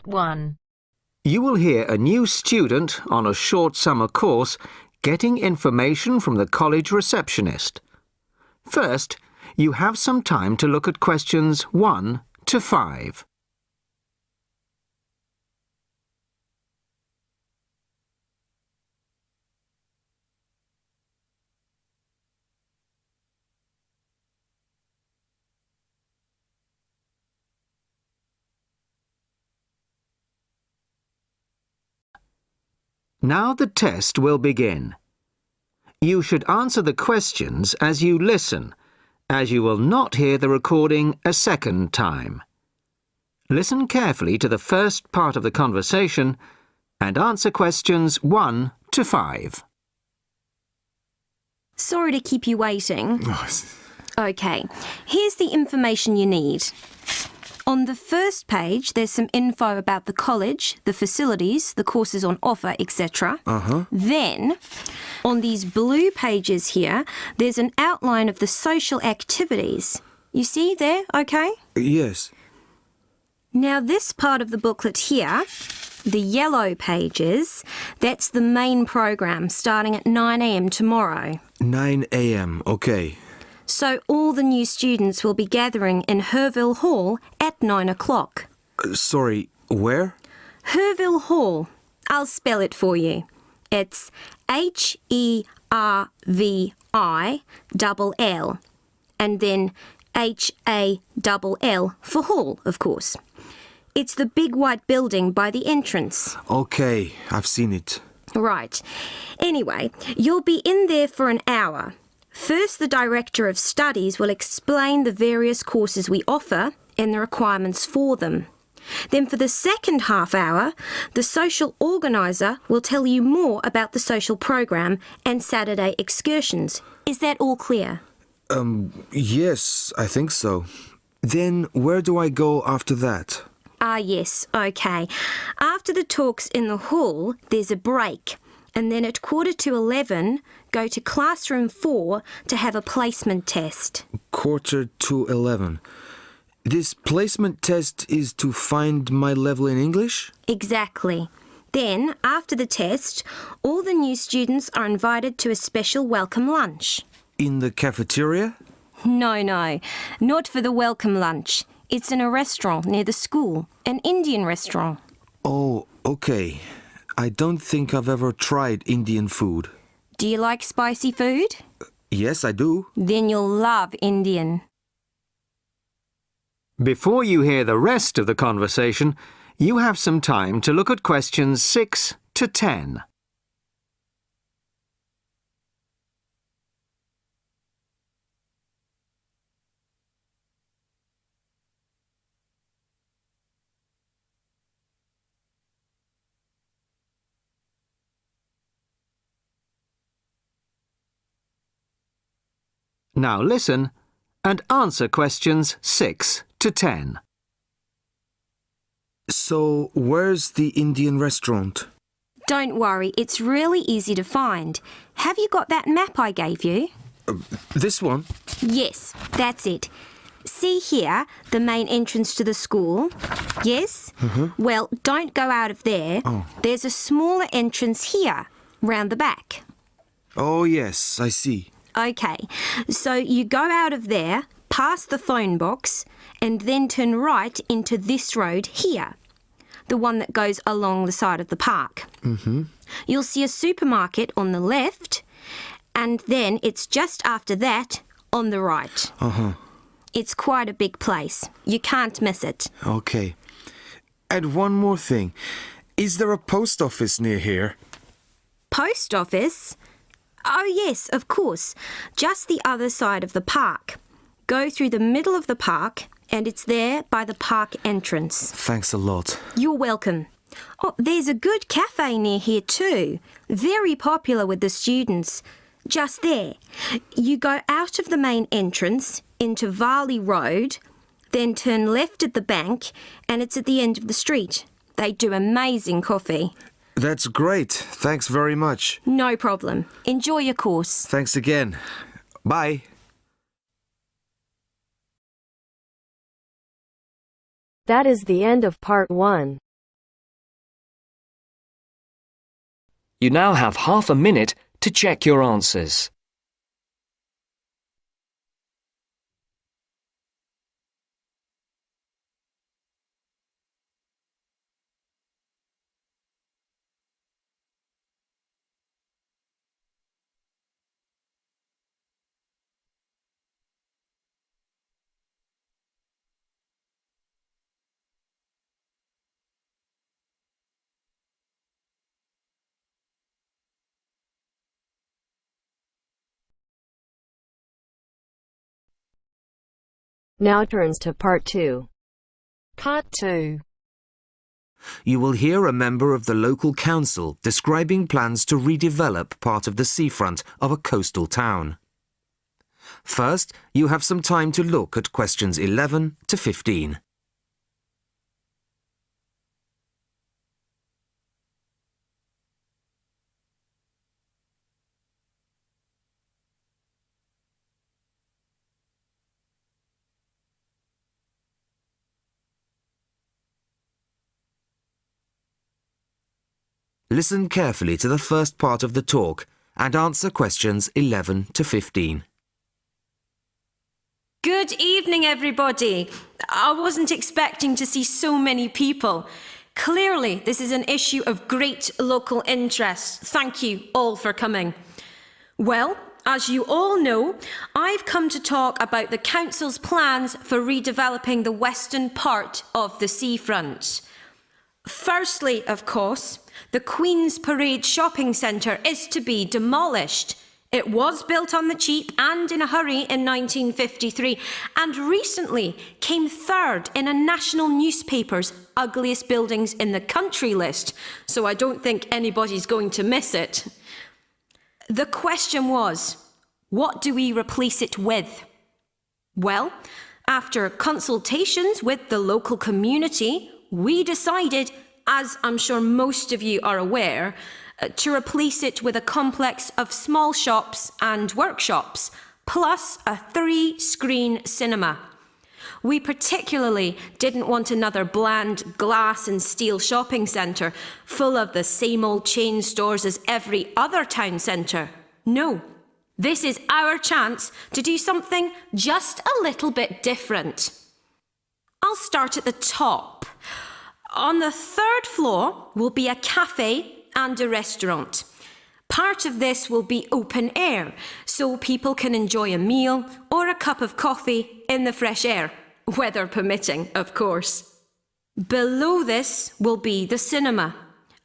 Part 1. You will hear a new student on a short summer course getting information from the college receptionist. First, you have some time to look at questions 1 to 5. Now the test will begin. You should answer the questions as you listen, as you will not hear the recording a second time. Listen carefully to the first part of the conversation and answer questions 1 to 5. Sorry to keep you waiting. Okay, here's the information you need. On the first page, there's some info about the college, the facilities, the courses on offer, etc. Then, on these blue pages here, there's an outline of the social activities. You see there, okay? Yes. Now, this part of the booklet here, the yellow pages, that's the main program starting at 9 a.m. tomorrow. 9 a.m., okay. So all the new students will be gathering in Herville Hall at 9 o'clock. Sorry, where? Herville Hall. I'll spell it for you. It's HERVILL and then HALL for hall, of course. It's the big white building by the entrance. Okay, I've seen it. Right. Anyway, you'll be in there for an hour. First, the Director of Studies will explain the various courses we offer and the requirements for them. Then for the second half hour, the social organiser will tell you more about the social program and Saturday excursions. Is that all clear? Yes, I think so. Then where do I go after that? Yes, okay. After the talks in the hall, there's a break. And then at 11:15, go to classroom 4 to have a placement test. 11:45. This placement test is to find my level in English? Exactly. Then, after the test, all the new students are invited to a special welcome lunch. In the cafeteria? No, not for the welcome lunch. It's in a restaurant near the school, an Indian restaurant. Oh, okay. I don't think I've ever tried Indian food. Do you like spicy food? Yes, I do. Then you'll love Indian. Before you hear the rest of the conversation, you have some time to look at questions 6 to 10. Now listen and answer questions 6 to 10. So, where's the Indian restaurant? Don't worry, it's really easy to find. Have you got that map I gave you? This one? Yes, that's it. See here, the main entrance to the school? Yes? Well, don't go out of there. There's a smaller entrance here, round the back. Oh, yes, I see. Okay, so you go out of there, past the phone box, and then turn right into this road here, the one that goes along the side of the park. You'll see a supermarket on the left, and then it's just after that on the right. It's quite a big place. You can't miss it. Okay. And one more thing. Is there a post office near here? Post office? Oh, yes, of course. Just the other side of the park. Go through the middle of the park, and it's there by the park entrance. Thanks a lot. You're welcome. Oh, there's a good cafe near here too. Very popular with the students. Just there. You go out of the main entrance into Varley Road, then turn left at the bank, and it's at the end of the street. They do amazing coffee. That's great. Thanks very much. No problem. Enjoy your course. Thanks again. Bye. That is the end of part 1. You now have half a minute to check your answers. Now turns to Part 2. Part 2. You will hear a member of the local council describing plans to redevelop part of the seafront of a coastal town. First, you have some time to look at questions 11 to 15. Listen carefully to the first part of the talk and answer questions 11 to 15. Good evening, everybody. I wasn't expecting to see so many people. Clearly, this is an issue of great local interest. Thank you all for coming. Well, as you all know, I've come to talk about the Council's plans for redeveloping the western part of the seafront. Firstly, of course, the Queen's Parade shopping centre is to be demolished. It was built on the cheap and in a hurry in 1953 and recently came third in a national newspaper's ugliest buildings in the country list, so I don't think anybody's going to miss it. The question was, what do we replace it with? Well, after consultations with the local community, we decided, as I'm sure most of you are aware, to replace it with a complex of small shops and workshops, plus a 3-screen cinema. We particularly didn't want another bland glass and steel shopping centre full of the same old chain stores as every other town centre. No, this is our chance to do something just a little bit different. I'll start at the top. On the 3rd floor will be a cafe and a restaurant. Part of this will be open air, so people can enjoy a meal or a cup of coffee in the fresh air, weather permitting, of course. Below this will be the cinema,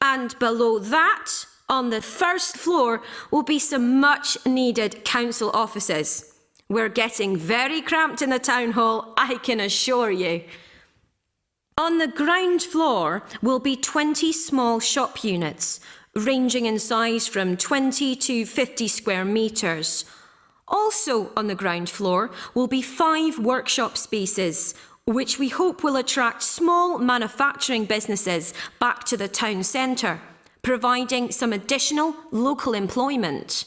and below that, on the 1st floor, will be some much-needed council offices. We're getting very cramped in the town hall, I can assure you. On the ground floor will be 20 small shop units, ranging in size from 20 to 50 square metres. Also on the ground floor will be 5 workshop spaces, which we hope will attract small manufacturing businesses back to the town centre, providing some additional local employment.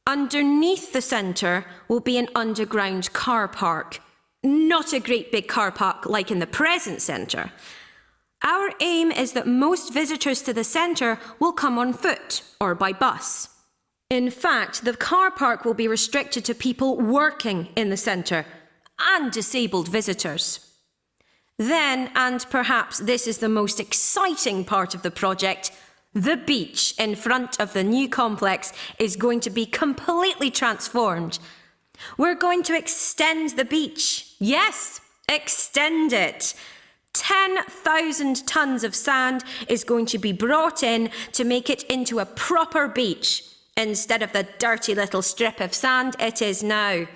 Underneath the centre will be an underground car park. Not a great big car park like in the present centre. Our aim is that most visitors to the centre will come on foot or by bus. In fact, the car park will be restricted to people working in the centre and disabled visitors. Then, and perhaps this is the most exciting part of the project, the beach in front of the new complex is going to be completely transformed. We're going to extend the beach. Yes, extend it. 10,000 tonnes of sand is going to be brought in to make it into a proper beach, instead of the dirty little strip of sand it is now.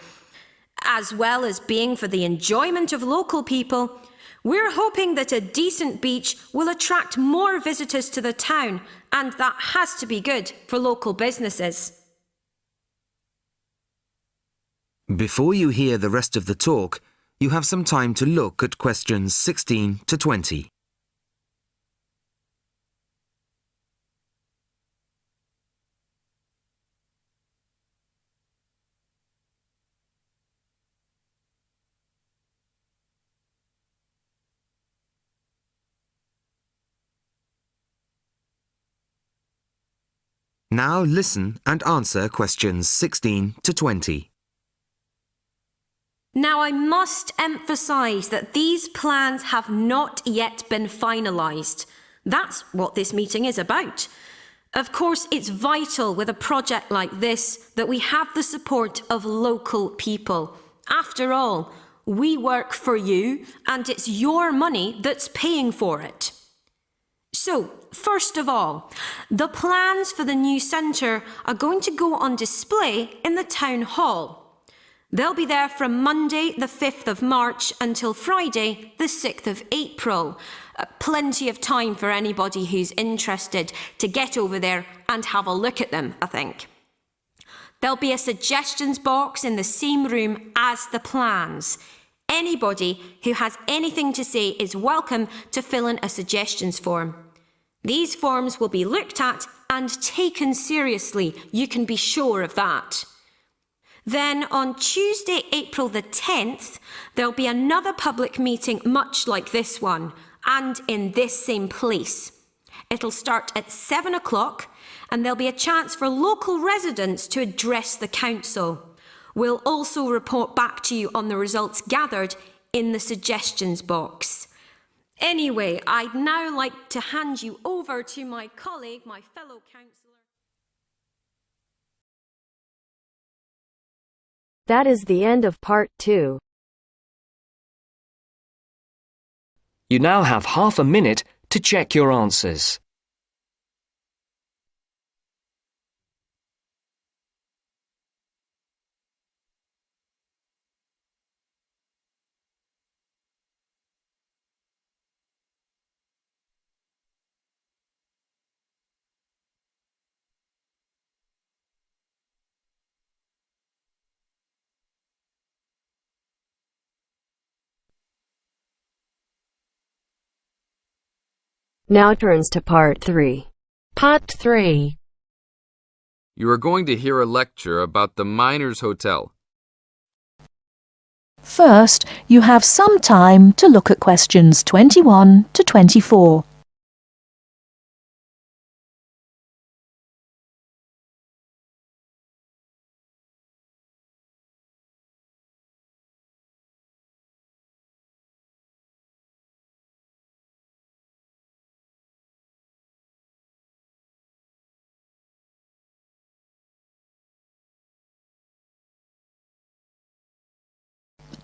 As well as being for the enjoyment of local people, we're hoping that a decent beach will attract more visitors to the town, and that has to be good for local businesses. Before you hear the rest of the talk, you have some time to look at questions 16 to 20. Now listen and answer questions 16 to 20. Now I must emphasise that these plans have not yet been finalised. That's what this meeting is about. Of course, it's vital with a project like this that we have the support of local people. After all, we work for you and it's your money that's paying for it. So, first of all, the plans for the new centre are going to go on display in the town hall. They'll be there from Monday the 5th of March until Friday the 6th of April. Plenty of time for anybody who's interested to get over there and have a look at them, I think. There'll be a suggestions box in the same room as the plans. Anybody who has anything to say is welcome to fill in a suggestions form. These forms will be looked at and taken seriously, you can be sure of that. Then on Tuesday, April the 10th, there'll be another public meeting much like this one, and in this same place. It'll start at 7 o'clock, and there'll be a chance for local residents to address the council. We'll also report back to you on the results gathered in the suggestions box. Anyway, I'd now like to hand you over to my colleague, my fellow councillor. That is the end of part 2. You now have half a minute to check your answers. Now turns to part 3. Part 3. You are going to hear a lecture about the Miners Hotel. First, you have some time to look at questions 21 to 24.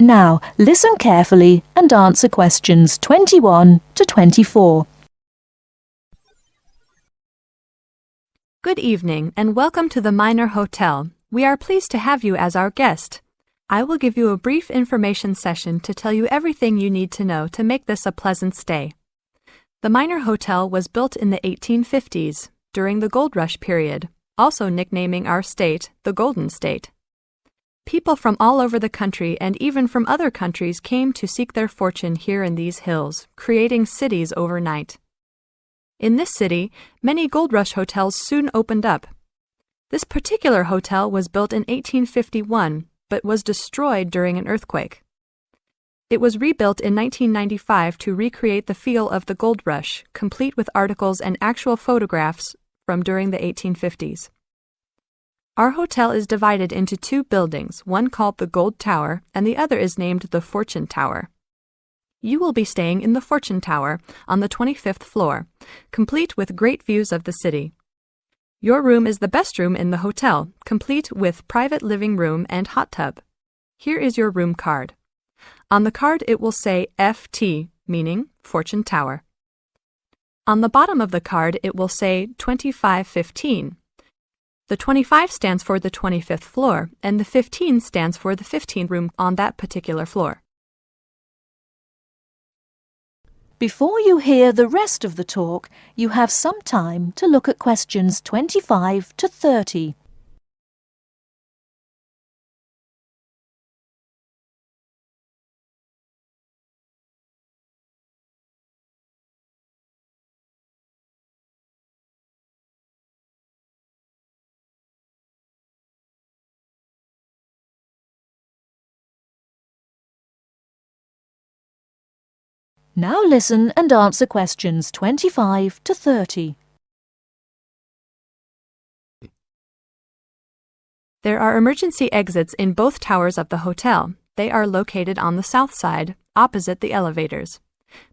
Now, listen carefully and answer questions 21 to 24. Good evening and welcome to the Miner Hotel. We are pleased to have you as our guest. I will give you a brief information session to tell you everything you need to know to make this a pleasant stay. The Miner Hotel was built in the 1850s, during the Gold Rush period, also nicknaming our state the Golden State. People from all over the country and even from other countries came to seek their fortune here in these hills, creating cities overnight. In this city, many gold rush hotels soon opened up. This particular hotel was built in 1851, but was destroyed during an earthquake. It was rebuilt in 1995 to recreate the feel of the gold rush, complete with articles and actual photographs from during the 1850s. Our hotel is divided into 2 buildings, one called the Gold Tower and the other is named the Fortune Tower. You will be staying in the Fortune Tower on the 25th floor, complete with great views of the city. Your room is the best room in the hotel, complete with private living room and hot tub. Here is your room card. On the card it will say FT, meaning Fortune Tower. On the bottom of the card it will say 2515. The 25 stands for the 25th floor, and the 15 stands for the 15th room on that particular floor. Before you hear the rest of the talk, you have some time to look at questions 25 to 30. Now listen and answer questions 25 to 30. There are emergency exits in both towers of the hotel. They are located on the south side, opposite the elevators.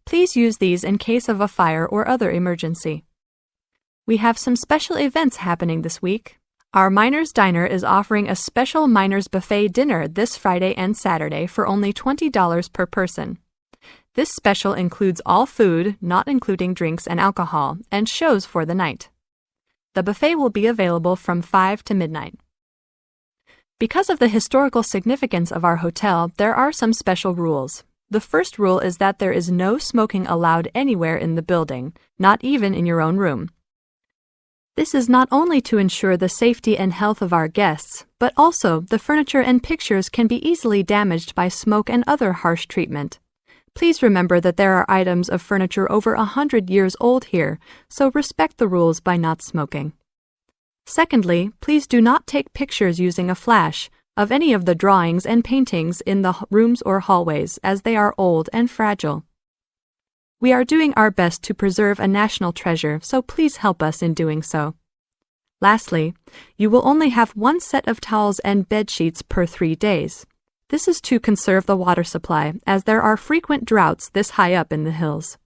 Please use these in case of a fire or other emergency. We have some special events happening this week. Our Miners Diner is offering a special Miners Buffet dinner this Friday and Saturday for only $20 per person. This special includes all food, not including drinks and alcohol, and shows for the night. The buffet will be available from 5 to midnight. Because of the historical significance of our hotel, there are some special rules. The first rule is that there is no smoking allowed anywhere in the building, not even in your own room. This is not only to ensure the safety and health of our guests, but also the furniture and pictures can be easily damaged by smoke and other harsh treatment. Please remember that there are items of furniture over 100 years old here, so respect the rules by not smoking. Secondly, please do not take pictures using a flash of any of the drawings and paintings in the rooms or hallways, as they are old and fragile. We are doing our best to preserve a national treasure, so please help us in doing so. Lastly, you will only have one set of towels and bed sheets per 3 days. This is to conserve the water supply, as there are frequent droughts this high up in the hills.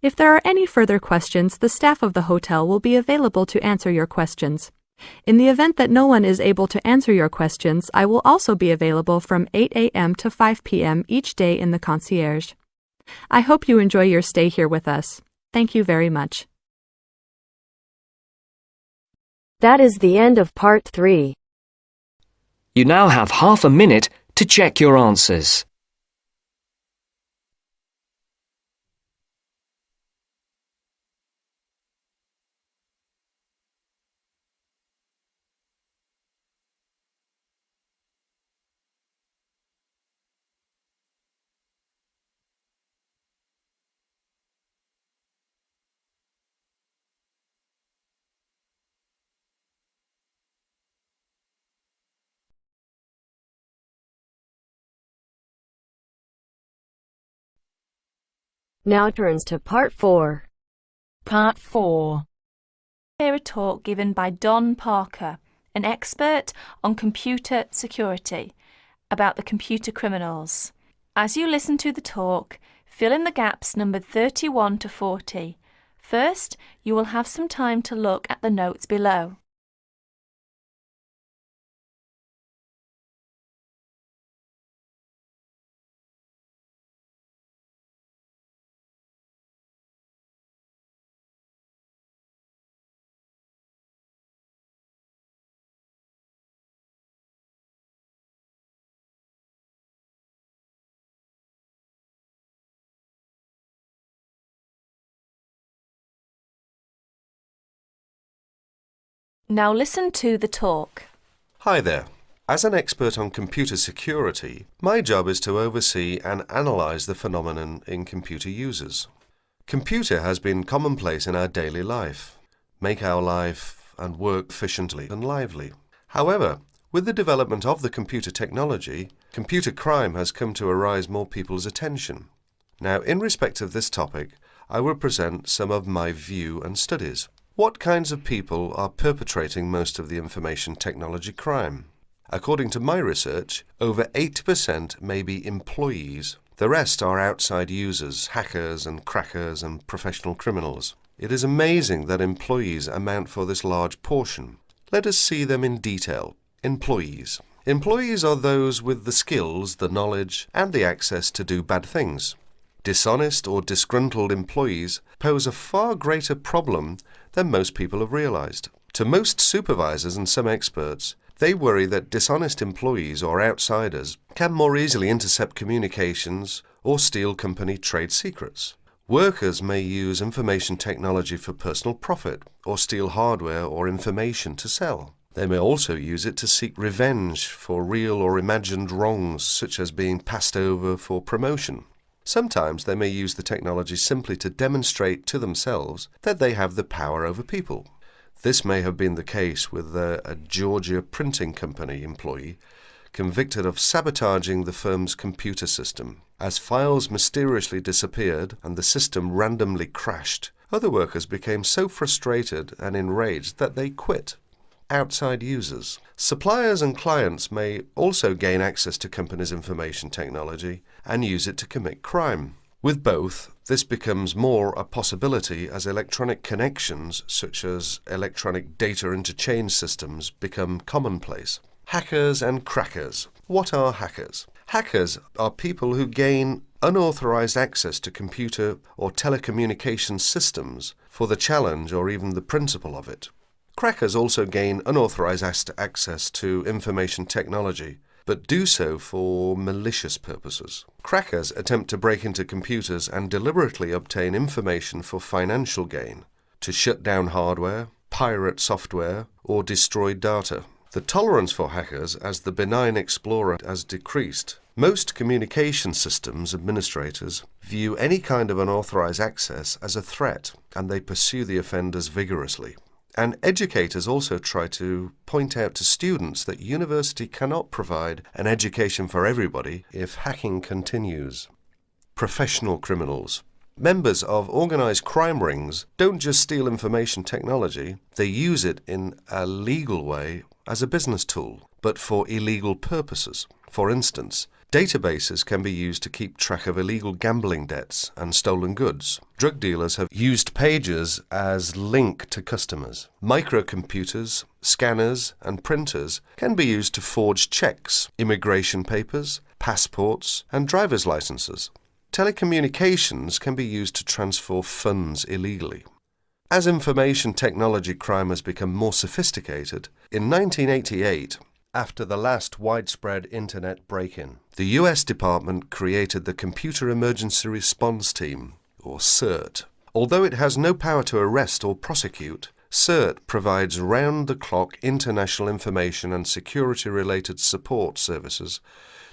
If there are any further questions, the staff of the hotel will be available to answer your questions. In the event that no one is able to answer your questions, I will also be available from 8 a.m. to 5 p.m. each day in the concierge. I hope you enjoy your stay here with us. Thank you very much. That is the end of part 3. You now have half a minute to check your answers. Now turns to part 4. Part 4. Hear a talk given by Don Parker, an expert on computer security, about the computer criminals. As you listen to the talk, fill in the gaps numbered 31 to 40. First, you will have some time to look at the notes below. Now listen to the talk. Hi there. As an expert on computer security, my job is to oversee and analyse the phenomenon in computer users. Computer has been commonplace in our daily life, make our life and work efficiently and lively. However, with the development of the computer technology, computer crime has come to arise more people's attention. Now, in respect of this topic, I will present some of my view and studies. What kinds of people are perpetrating most of the information technology crime? According to my research, over 80% may be employees. The rest are outside users, hackers and crackers and professional criminals. It is amazing that employees amount for this large portion. Let us see them in detail. Employees. Employees are those with the skills, the knowledge, and the access to do bad things. Dishonest or disgruntled employees pose a far greater problem than most people have realized. To most supervisors and some experts, they worry that dishonest employees or outsiders can more easily intercept communications or steal company trade secrets. Workers may use information technology for personal profit or steal hardware or information to sell. They may also use it to seek revenge for real or imagined wrongs, such as being passed over for promotion. Sometimes they may use the technology simply to demonstrate to themselves that they have the power over people. This may have been the case with a Georgia printing company employee convicted of sabotaging the firm's computer system. As files mysteriously disappeared and the system randomly crashed, other workers became so frustrated and enraged that they quit. outside users. Suppliers and clients may also gain access to companies' information technology and use it to commit crime. With both, this becomes more a possibility as electronic connections, such as electronic data interchange systems, become commonplace. Hackers and crackers. What are hackers? Hackers are people who gain unauthorized access to computer or telecommunications systems for the challenge or even the principle of it. Crackers also gain unauthorized access to information technology, but do so for malicious purposes. Crackers attempt to break into computers and deliberately obtain information for financial gain, to shut down hardware, pirate software, or destroy data. The tolerance for hackers as the benign explorer has decreased. Most communication systems administrators view any kind of unauthorized access as a threat, and they pursue the offenders vigorously. And educators also try to point out to students that university cannot provide an education for everybody if hacking continues. Professional criminals. Members of organized crime rings don't just steal information technology, they use it in a legal way as a business tool, but for illegal purposes. For instance, databases can be used to keep track of illegal gambling debts and stolen goods. Drug dealers have used pages as link to customers. Microcomputers, scanners, and printers can be used to forge checks, immigration papers, passports, and driver's licenses. Telecommunications can be used to transfer funds illegally. As information technology crime has become more sophisticated, in 1988, after the last widespread internet break-in, the US Department created the Computer Emergency Response Team, or CERT. Although it has no power to arrest or prosecute, CERT provides round-the-clock international information and security-related support services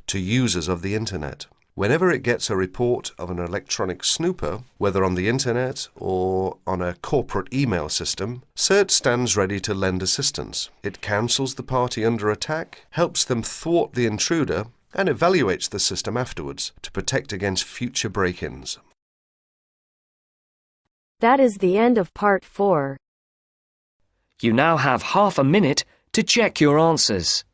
to users of the internet. Whenever it gets a report of an electronic snooper, whether on the internet or on a corporate email system, CERT stands ready to lend assistance. It counsels the party under attack, helps them thwart the intruder, and evaluates the system afterwards to protect against future break-ins. That is the end of part 4. You now have half a minute to check your answers.